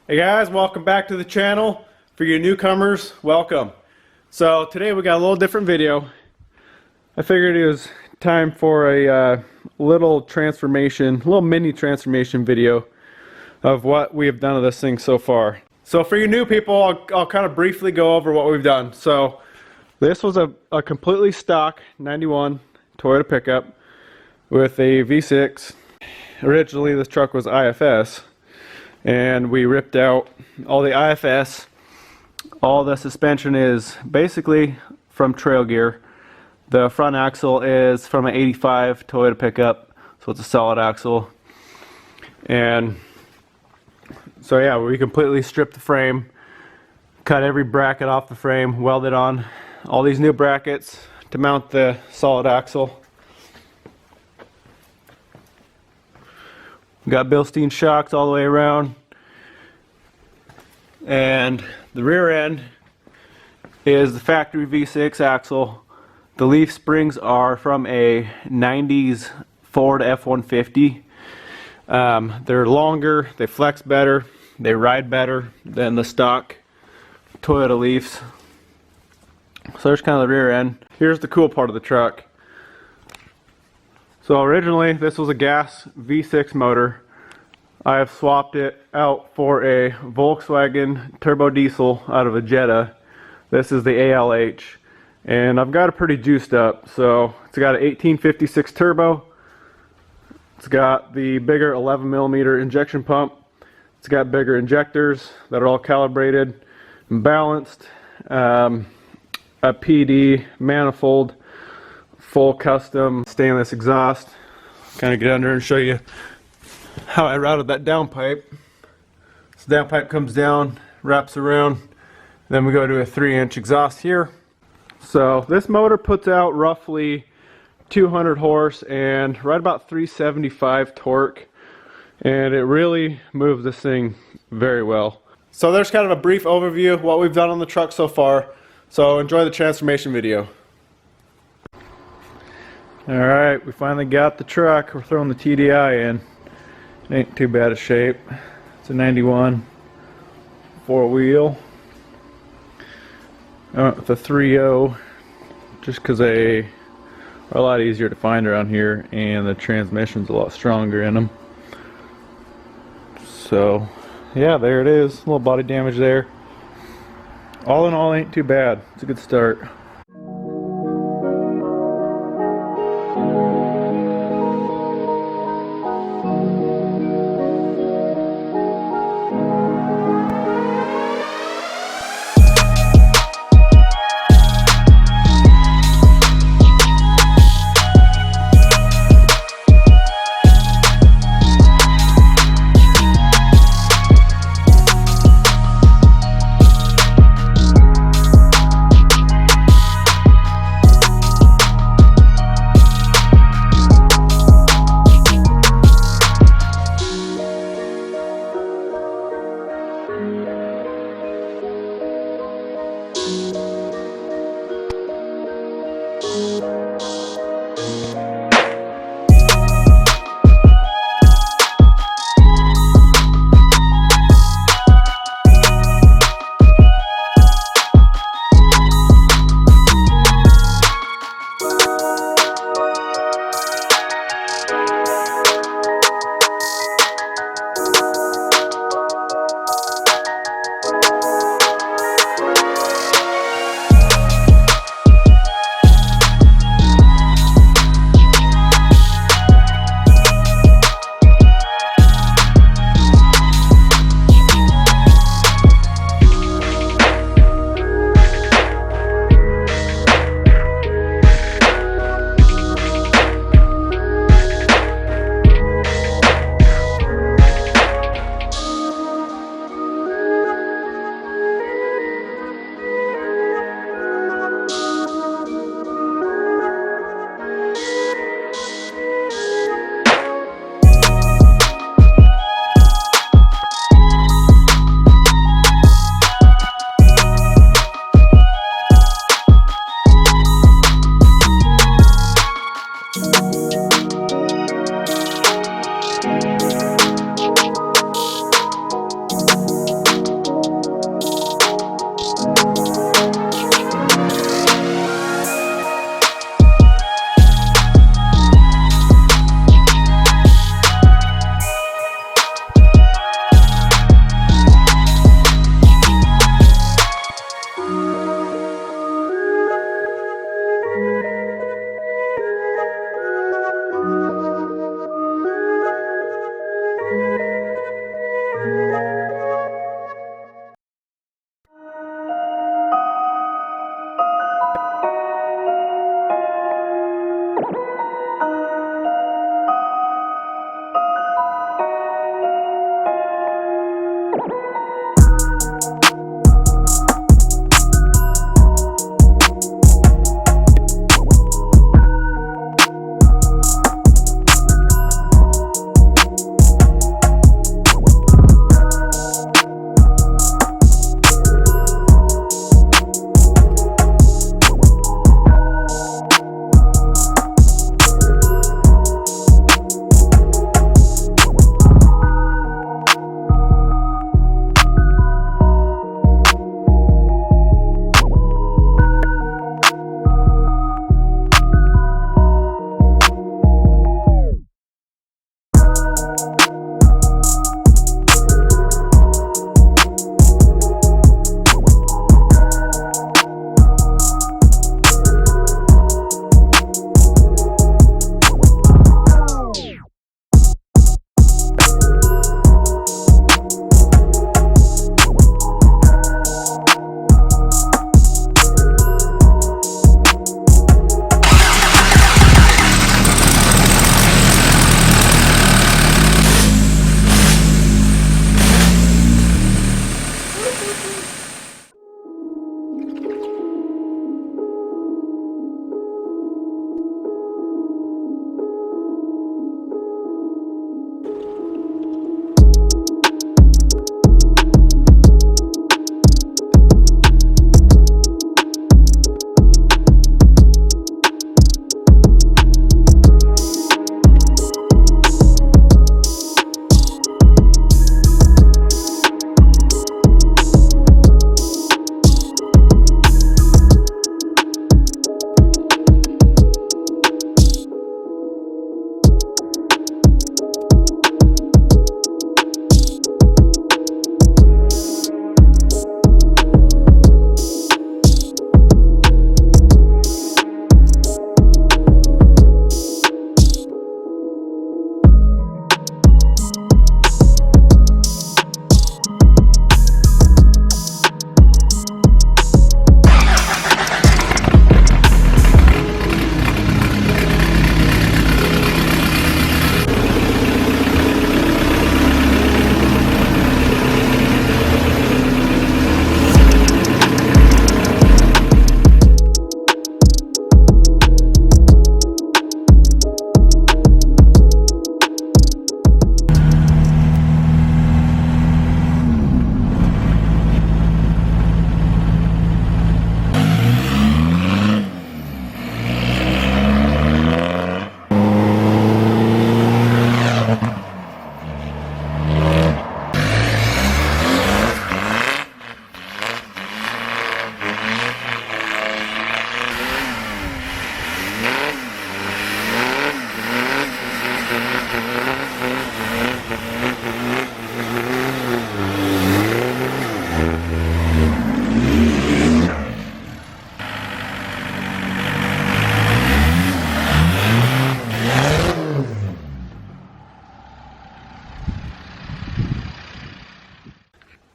Hey guys, welcome back to the channel. For you newcomers, welcome. So today we got a little different video. I figured it was time for a little mini transformation video of what we have done to this thing so far. So for you new people, I'll kind of briefly go over what we've done. So this was a completely stock 91 Toyota pickup with a V6. Originally this truck was IFS, and we ripped out all the IFS. All the suspension is basically from trail gear. The front axle is from an 85 Toyota pickup, so it's a solid axle. And so yeah, we completely stripped the frame, cut every bracket off the frame, welded on all these new brackets to mount the solid axle. We got Bilstein shocks all the way around. And the rear end is the factory V6 axle. The leaf springs are from a 90s Ford F-150. They're longer, they flex better, they ride better than the stock Toyota Leafs. So there's kind of the rear end. Here's the cool part of the truck. So originally this was a gas V6 motor. I have swapped it out for a Volkswagen turbo diesel out of a Jetta. This is the ALH, and I've got it pretty juiced up. So it's got an 1856 turbo. It's got the bigger 11mm injection pump. It's got bigger injectors that are all calibrated and balanced. A PD manifold, full custom stainless exhaust. Kind of get under and show you how I routed that downpipe. This downpipe comes down, wraps around, then we go to a 3-inch exhaust here. So this motor puts out roughly 200 horse and right about 375 torque, and it really moves this thing very well. So there's kind of a brief overview of what we've done on the truck so far. So enjoy the transformation video. Alright, we finally got the truck. We're throwing the TDI in. It ain't too bad a shape. It's a 91 four-wheel. I went with a 3.0 just because they are a lot easier to find around here, and the transmission's a lot stronger in them. So yeah, there it is. A little body damage there. All in all, ain't too bad. It's a good start.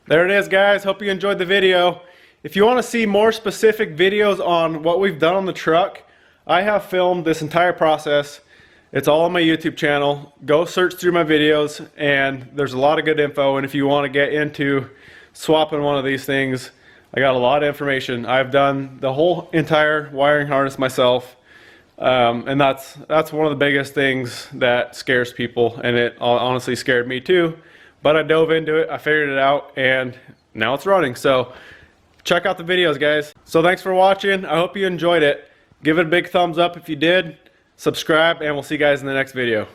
There it is, guys. Hope you enjoyed the video. If you want to see more specific videos on what we've done on the truck, I have filmed this entire process. It's all on my YouTube channel. Go search through my videos, and there's a lot of good info. And if you want to get into swapping one of these things, I got a lot of information. I've done the whole entire wiring harness myself, and that's one of the biggest things that scares people, and it honestly scared me too. But I dove into it, I figured it out, and now it's running. So check out the videos, guys. So thanks for watching. I hope you enjoyed it. Give it a big thumbs up if you did. Subscribe, and we'll see you guys in the next video.